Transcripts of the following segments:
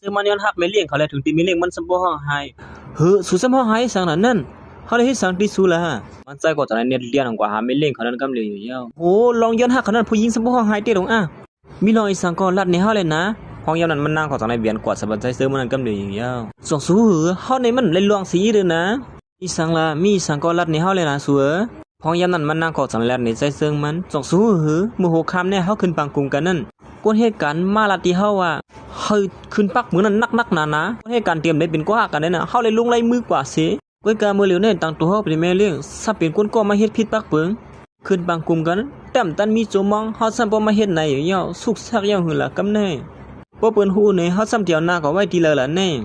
ซึ่งมันย้อนหักไม่เลี้ยงเขาเลยถึงตีไม่เลี้ยงมันสมบูรณ์ให้เฮ้อสุดสมบูรณ์ให้สังนั้นนั่นเขาเลยให้สังที่สุดละมันใจก็ตอนนั้นเนี่ยเลี้ยงกว่าหาไม่เลี้ยงเขานั้นกำเลยอยู่ยาวโอ้ลองย้อนหักเขานั้นผู้หญิงสมบูรณ์ให้เตะลงอ่ะมีลองอีสังก็ลัดในเขาเลยนะห้องยามนั้นมันนั่งเขาตอนนั้นเบียนกว่าสบายใจเสริมมันกำเลยอยู่ยาวสองสู้เหอเขาในมันเลยลวงสีเลยนะอีสังละมีสังก็ลัดในเขาเลยนะสัวห้องยามนั้นมันนั่งเขาตอนนั้นในใจเสริมมันสองสู้เหอมือหัวคำเนี่ยเขาขึ้นปังกุมกันนั่นกวนเหตุการณ์มาลาตีเฮาว่าเฮ้ยขึ้นปักเหมือนนั้นนักหนานะกวนเหตุการณ์เตรียมได้เป็นกว่ากันได้น่ะเฮาเลยลงไล่มือกว่าสิกวนการมือเหลียวเนี่ยตั้งตัวเฮาเป็นแม่เลี้ยงซับเป็นคนก็มาเฮ็ดผิดปักเปิงขึ้นบางกลุ่มกันแต้มตันมีโจมองเฮาซ้ำบ่มาเฮ็ดไหนอยู่ยาวสุกซักยาวหือละกำแน่บ่เปิ้นฮู้ในเฮาซ้ำเดียวหน้าก็ไว้ทีละละแน่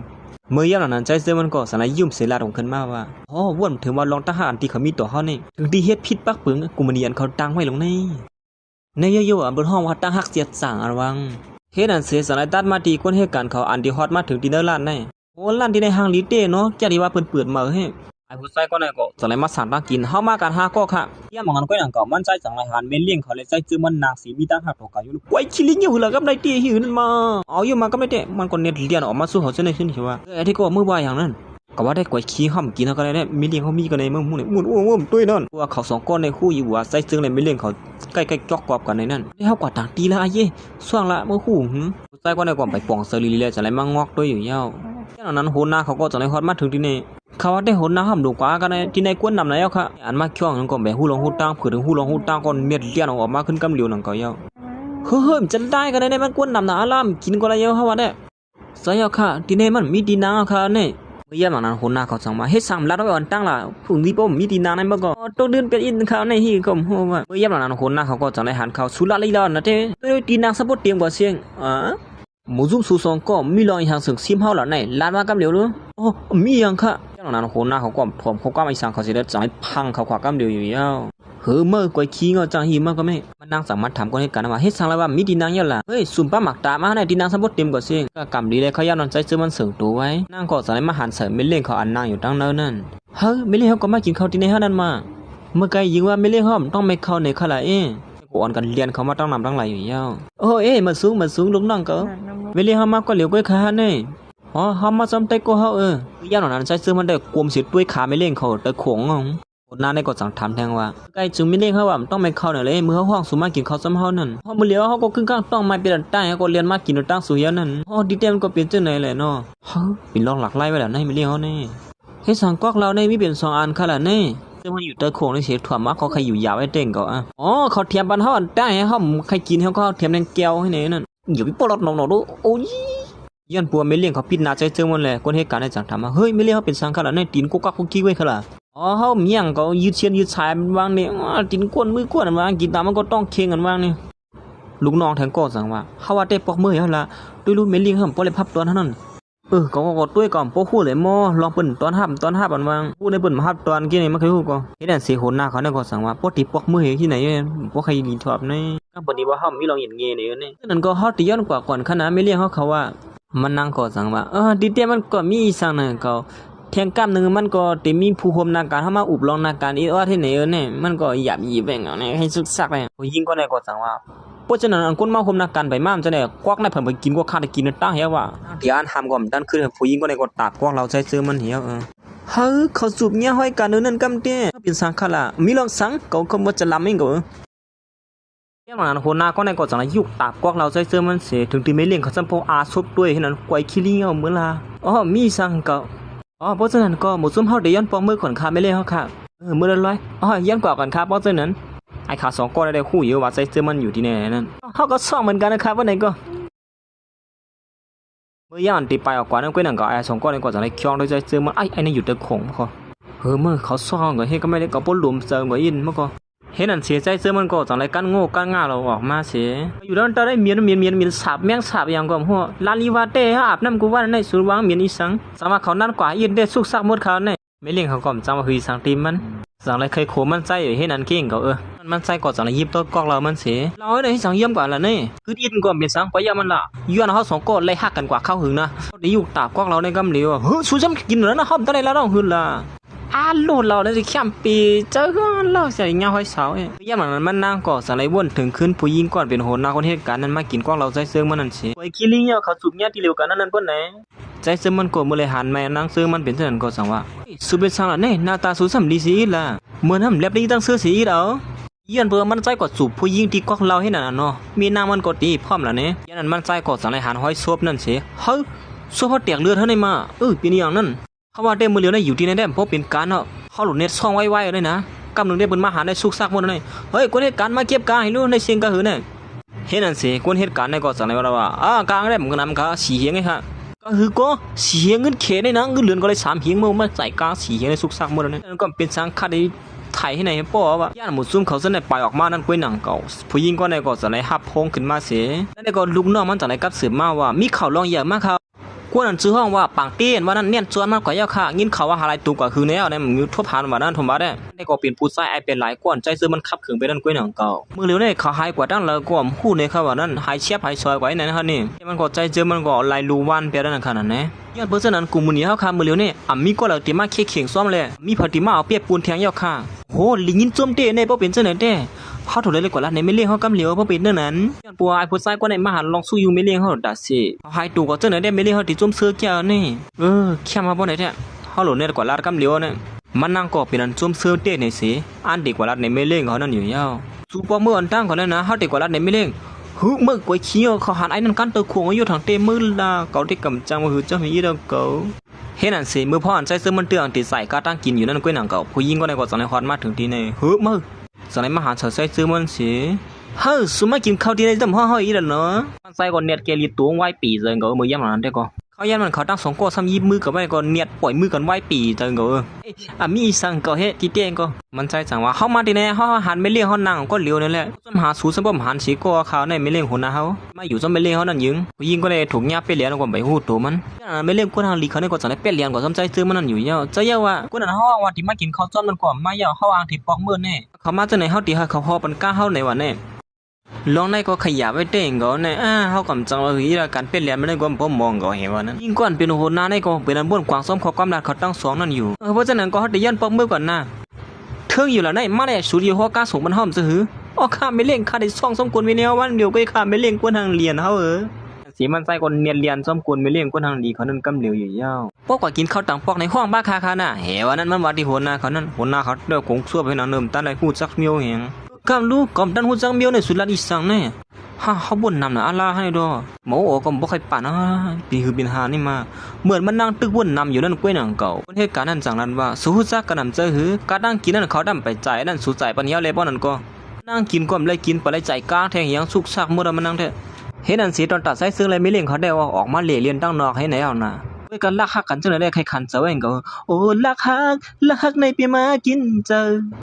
เมื่อยามนั้นใจเสือมันก็สนายยุ่มเสลาดของขึ้นมาว่าอ๋อว่นถึงว่าลองทหารที่เขามีต่อเฮานี่ถึงที่เฮ็ดผิดปักเปิงกูมันเรียนเขาตั้งไว้ลงนี่ในเยอะๆบนห้องว่าตั้งฮักเสียดสั่งระวังเฮ็ดอันเสียสลายตัดมาที่คนเหตุการณ์เขาอันที่ฮอตมาถึงที่เนอร์ล้านได้โอ้ล้านที่ในห้างลีเต้เนาะจะดีว่าเพิ่นเปิดมาเฮ้ไอ้ผู้ชายก็ได้ก็สลายมาสั่งตั้งกินเฮามากันหาก็ค่ะเที่ยมองกันก็อย่างก็มั่นใจจังไรหันเว้นเลี้ยงเขาเลยใจจื้อมันนางสีมีตั้งหักตกอยู่ไว้คิลิงอยู่ล่ะกับได้ตีหิวนั่นมาเอาอยู่มาก็ไม่ได้มันก็เน็ตเลียนออกมาสู้เขาซะในขึ้นสิว่าไอ้ที่ก็มือบ่อย่างนั้นก็ว่าได้กวยขี้ห้อมกินเขาก็ได้มีเลี้ยงเขามีก็ในมึงมุ่นมุ่นอ้วมตุ้ยนั่นว่าเขาสองก้อนในคู่อยู่ว่าใจจึงเลยไม่เลี้ยงเขาใกล้ๆจอกกรอบกันในนั้นได้เฮากว่าต่างตีละไอ้เย่ส่วงละเมื่อคู่ใจก็ได้ก่อนไปป่องเซรีเลยจะไรมางอกด้วยอยู่ยาวจากนั้นโหน้าเขาก็จะในฮอตมาถึงที่นี่เขาว่าได้โหน้าห้ามดูกว่ากันในที่ในกวนนำแล้วค่ะอันมาช่วงนั้นก็แบบหูลงหูตั้งผืนถึงหูลงหูตั้งก็เน็ตเลี้ยนออกมาขึ้นกำเหลียวนั่นก็ยาวเฮ้ยจะได้กันในมันกวนนำนะอารามกินก็ได้ยาวเขาว่าได้สายค่ะที่นี่มันมีดีนางค่ะเนี่ยเมื่อยามนั้นโหน้าเขาสั่งมาเฮ็ดสั่งลัดไว้อ่อนตั้งล่ะผู้นี้ป้อมมีดีนางในเมื่อก่อนต้องเดินเป็นอินเขาในที่ก็โหว่าเมื่อยามนั้นโหน้าเขาก็จะในหันเขาสุราลีลานะเต้ดีนางสะบดเตรียมกว่าเสียงหมูซุ่มสูซองก็มีรอยหางสึกซิมเฮาหล่ะในลานมากำเหลียวรู้โอ้มียังค่ะจากนั้นโหน้าเขาก็ถ่วมเขาก็ไม่สั่งเขาสิได้จ่ายพังเขาขวากำเหลียวอยู่ยาวเฮ้อเมื่อกวยขี้เงาจังหีมันก็ไม่มันนางสามารถทำก็ให้กันว่าเฮ็ดสั่งแล้วว่ามีดีนางเยอะล่ะเฮ้ยสุ่มป้าหมักตามาในดีนางสะบดเตรียมกว่าเสียงก็กำดีเลยเขาย่านอนใจซื้อมันเสริมตัวไว้นางก็จะได้มาหันเสริมไม่เล่นเขาอันนางอยู่ตั้งเนิ่นนั่นเฮ้ยไม่เล่นเขาก็มากินข้าวที่ในเฮานั่นมาเมื่อไกลยิงว่าไม่เล่นห้อมต้องไม่เข้าในขลาก่อนกันเรียนเขามาตั้งนำตั้งหลายอยู่ยาวโอ้มาสูงลุงน้องก็เวลาเฮามาก็เหลียวก้อยขาเนี่ยอ๋อเฮามาซ้ำไตก็เฮาย่านนั้นใช้ซื้อมันได้กวมเสียด้วยขาไม่เล่นเขาแต่ขวงคนนั้นได้ก็สั่งถามแทงว่าไกลจึงไม่เล่นเขาว่าต้องไม่เข้าเนี่ยเลยมือเขาห้องสูมากินเขาซ้ำเฮานั่นพอมือเหลียวเขาก็ขึ้นข้างต้องมาเป็นใต้ก็เรียนมากินตั้งสูงนั่นอ๋อดีเต็มก็เป็นจังไหนแหละเนาะเฮ้เป็นลองหลักไล่ไว้แล้วในไม่เล่นเขาเนี่ยเฮ็ดสั่งกอกเราในมีเป็น2อันค่ะล่ะเนี่ยซึ่งมันอยู่เตอโคงในเสียถั่วมาเขาใครอยู่ยาวไอ้เต่งก็อ๋อเขาเทียมบันเฮาได้เฮาใครกินเฮาก็เทียมแดงแก้วให้เนี่ยนั่นอย่าไปปลดน้องๆดูโอ้ยย้อนปัวไม่เลี้ยงเขาปิดหน้าใจเจอมันแหละคนเหตุการณ์ได้จังถามมาเฮ้ยไม่เลี้ยงเขาเป็นสังขารในตีนกุกกักกุกกี้ไว้ค่ะล่ะอ๋อเฮาเมียงก็ยืดเชียนยืดชายมันวางนี่ตีนก้นมือก้นวางกินตามมันก็ต้องเคียงกันวางนี่ลูกน้องแทงก็สั่งว่าเฮาว่าได้ปอกมือเฮาล่ะด้วยรู้ไม่เลี้ยงเฮาบ่ได้พับตัวเท่านั้นก็ด้วยก่อนโป้คู่เลยหม้อลองเปิ้นตอนห้ามอันวางพูดในเปิ้นมาฮับตอนกี้นี่มันเคยฮู้ก็เฮ็ดอันสิโหนหน้าเขาเนี่ยก็สั่งว่าปกติปอกมือที่ไหนบ่ใครมีชอบในก็บ่ดีว่าเฮามีลองเห็นเงนี่นั่นก็เฮาติย้อนกว่าก่อนขนาดไม่เลี้ยงเขาว่ามันนั่งก็สั่งว่าดิเตมันก็มีสั่งนั่นก็แทงกล้ามนึงมันก็ติมีผู้ห่มนาการเฮามาอุบลองนาการอีที่ไหนเนี่ยมันก็หยับยีแบ่งเอาเนี่ยให้สุดสักเลยผู้หญิงก็ได้ก็สั่งว่าเพราะฉะนั้นอันคนมาห่มนาการไปมาจะได้ควักในเพิ่นไปกินก็คาดกินตั้งเหี่ยว่าที่อ่านห้ามก็ดันคือผู้หญิงก็ได้ก็ตากควักเราใช้ซื้อมันเหี่ยวเฮ้ยเขาสูบเนี่ยห้อยกันนั่นกำเต้เป็นสังขละมีลองสังก็บ่จะลำเองก็อย่างนั้นโหน้าก็ในก็จังยุกตากควักเราใช้ซื้อมันเสียถึงที่ไม่เลี้ยงเขาจำพออาซบด้วยให้นั้นกวยขี้เลี้ยวมื้อล่ะมีสังก็เพราะฉะนั้นก็หมดซุ่มเฮาได้ย้อนปองมือก่อนค่ะไม่เลี้ยงเฮาค่ะมื้อละ100ย้อนกว่าก่อนครับเพราะฉะนั้นไอ้ขาสองก้อนได้คู่อยู่ว่าใส่เสื้อมันอยู่ที่ไหนนั่นเขาก็ซ่อมเหมือนกันนะครับว่าไหนก็เมื่อย่านตีไปออกกว่านั้นก็นั่นก็ไอ้สองก้อนนี่ก็จะได้คล้องด้วยใจเสื้อมันไอ้นี่อยู่ตะขงเขาเมื่อเขาซ่อมก็เฮ็ดก็ไม่ได้ก็ปนหลุมเซิงก็อินเมื่อก็เฮ็ดนั่นเสียใจเสื้อมันก็จังไรกันโง่กันง่าเราออกมาเสียอยู่ด้านใต้ได้เมียนสาบแมงสาบอย่างก็หัวลาลีวาเต้อาบน้ำกูว่าในสุวางเมียนอีสังสามารถเขานั่นกว่าอินได้สุกซักหมดเขาเนี่ยไม่เลี้ยงเขาก็จังว่าคือสังตีมันสั่งอะไรเคยโขมันใจอยู่ให้นั่นเก่งก็มันใจก็สั่งอะไรยิบตัวกอกเรามันเสียเราให้ได้สั่งเยี่ยมกว่าละนี่คืออินก็เป็นสังไปยามันละย้อนเขาสองก้อนไล่หักกันกว่าเข้าหึงนะได้อยู่ตากกอกเราในกำเหลียวสู้จำกินแล้วนะห้อมตอนไหนแล้วต้องหึงละ โลดเราได้สิข้ามปีเจอก็เล่าใส่เงาห้อยเสาย่ำหลังนั้นมันนางก่อสังไรวนถึงขึ้นผู้หญิงก่อนเป็นโหนนาคนเหตุการณ์นั้นมากินกว้างเราใจเสื่อมันนั่นสิไอ้คิริเนี่ยเขาสูบเนี่ยที่เร็วกันนั่นเพิ่นไหนใจเสื่อมันก่อมือเลยหันแม่นางเสื่อมันเป็นเท่านั้นก็สังว่าสุเป็นสังละเนี่ยหน้าตาสูสัมดีสีล่ะเหมือนทำแลบได้ตั้งเสื้อสีเอายันเพื่อมันใจกอดสูบผู้หญิงที่กว้างเราให้นั่นเนาะมีนางมันก็ตีพร้อมแล้วเนี่ยยันนั้นมันใจกอดสังไรหันห้อยซบนั่นสิเฮ้ยซบเขาแตกเลือดเท่าไหร่มาเป็นอย่างนั้นเขาว่าได้มือเลี้ยวได้อยู่ที่ในแดมเพราะเป็นการเนาะเขาหลุดเน็ตซ่องไว้ๆเลยนะกำลังได้บนมาหาได้สุกซักหมดเลยเฮ้ยคนเหตุการณ์มาเก็บกาให้รู้ในเสียงกระหือเนี่ยเห็นนั่นสิคนเหตุการณ์ในก็สั่งในว่ากลางได้เหมือนกันนะสีเหียงไงฮะก็คือก็สีเหียงเงินเขได้นะเงินเหลือนก็เลย3เหียงมาใส่กาสีเหียงในสุกซักหมดเลยนั่นก็เป็นสังคัดไทยให้ในป้อว่าย่านหมุดซุ่มเขาเส้นในปลายออกมานั่นกล้วยหนังเก่าผู้หญิงก็ในก็สั่งในฮับพงขึ้นมาเสียแล้วในก็ลุกน้องมันสั่งในกับสืบมาว่ามีข่าวลองเยอะมากครับกวนนั้นชื่อห้องว่าปังเตี้ยนว่านั้นเนี่ยชวนมากกว่าเยาค่ะยินเขาว่าหาไรตูกว่าคือแนวในมันมีทั่วผ่านว่านั้นผมว่าได้ก็เป็นผู้ชายไอเป็นหลายกวนใจซื้อมันขับขึงไปนั่นกล้วยหนังเก่ามือเหลียวเนี่ยเขาหายกว่าตั้งเลยกว่าคู่เนี่ยเขาว่านั้นหายเชียบหายซอยกว่าไหนนะครับนี่มันก็ใจเจอมันก็ลายรูวันไปนั่นขนาดนี้ย้อนเพราะฉะนั้นกลุ่มมือนี้เขาค่ะมือเหลียวเนี่ยมีก็เลยตีมาเข่งซ้อมเลยมีพอตีมาเอาเปียกปูนแทงเยาค่ะโหลิงินโจมเต้เนี่ยเพราะเป็นเสนอเต้เขาถูกเลยกว่าละในไม่เลี้ยงเขากำเหลียวเพราะเป็นเรื่องนั้นปัวไอ้ผู้ชายก็ในมหาลองสู้อยู่ไม่เลี้ยงเขาดัดสิเขาหายตัวก็เจ้าไหนได้ไม่เลี้ยงเขาติดจุ่มเสื้อแก้วนี่แค่มาเพราะไหนแท้เขาหลุดเนี่ยกว่าละกำเหลียวเนี่ยมันนั่งก็เป็นอันจุ่มเสื้อเต้ในสิอันเด็กกว่าละในไม่เลี้ยงเขานั่นอยู่ยาวสู้พอเมื่ออันตั้งเขาแล้วนะเขาเด็กกว่าละในไม่เลี้ยงเมื่อกวยเขี้ยวเขาหันไอ้นั่นกันตัวขวงอยู่ทางเต็มมือละเขาที่กำจังมาหือเจ้ามีเด้อเก่าเห็นอันสิมือพ่ออันใจเสื้อมันเตือนติดใส่กาตั้งกินอยู่นั่นกล้วยหนังเก่าผู้หญิงก็ในก็สอนในฮอดมาถึงที่ในมือสมัยมหาชนใส่ซื้อมันสิสุมากินข้าวที่ได้จำห้อยอีแล้วเนาะมันใส่ก่อนเน็ตเกลีตัวไว้ปีเจงก็มือย่ำหลังนั้นได้ก็เขายันมันเขาตั้ง2 ก้อซ้ำยิบมือกับไว้ก็เน็ตปล่อยมือกันไว้ปีเจงก็มีสั่งก็เฮ็ดที่เต้งก็มันใจสั่งว่าเขามาที่ไหนเขาหันไม่เลี้ยงเขานั่งก็เลี้ยวนั่นแหละจนหาสูสมบัติหันสีก็เขาในไม่เลี้ยงหัวหน้าเขามาอยู่จนไม่เลี้ยงเขานั่นยิงยิงก็เลยถูกยับไปเลี้ยงก็ไปหูตัวมันไม่เลี้ยงคนทางลีเขาเนี่ยก็สั่งได้เป็ดเลี้ยงก็สนใจซื้อมันนั่นอยู่เยอะใจเยอะว่าคนนั้นเขาว่าที่มากินข้าวจ้อนมันก็มาเยอะเขาอ่างที่ปอกมือเนี่ยเขามาจากไหนเขาตีเขาพอปันก้าเขาในวันเนี่ยลองได้ก็ขยับไว้เต้งก็เนี่ยเขากำจังว่าฮีละการเป็นเรียนไม่ได้ก็ผมมองก็เห็นว่านั้นยิ่งก่อนเป็นหัวหน้าได้ก็เป็นอันบนกวางซ้อมขอความรักเขาตั้ง2นั่นอยู่เพราะฉะนั้นก็เขาได้ยันปอกมือก่อนนะเทิงอยู่แล้วในมาได้สุดอยู่หัวก้าสูงมันห้อมจะหือข้าไม่เล่งข้าได้2 สมควรไม่แนววันเดียวก็ข้าไม่เล่งกวนทางเรียนเขาสีมันใส่คนเรียนสมควรไม่เล่งกวนทางดีเขานั่นกำเหลียวอยู่ยาวพวกกว่ากินข้าวต่างปอกในห้องบ้าคาน่ะเหวนั้นมันวัดที่หัวหน้าเขานั่นหัวหน้าเขาเดือดคงชั่วไปนานเนิ่มตั้งแต่พูดสักเมียวเห็นกำลูกกำดันหูจังเมียวในสุดละอีสังเนี่ยเขาบ่นนำนะอาลาให้ดอหมอโอก็บ่ค่อยป่านะปีคือบินหานี่มาเหมือนมันนั่งตึกบ่นนำอยู่นั่นกล้วยหนังเก่าเหตุการณ์นั้นจังนั้นว่าสู้จักกะนำเจอหือกะดังกินนั่นเขาดำไปใจนั่นสู้ใจปัญญาเลยบ่นั่นก็นั่งกินก็ไม่ได้กินไปเลยใจกลางแทงยังสุกซักหมดมันนั่งแท้เห็นอันสีตอนตัดใส่ซึ่งเลยไม่เลี้ยงเขาได้ว่าออกมาเล่เรียนตั้งนอกให้ไหนเอาน่ะด้วยกันลักฮักกันจังได๋ได้ใครคันเจ้าเองก็โอ้ลักฮักในปีมากินเจอ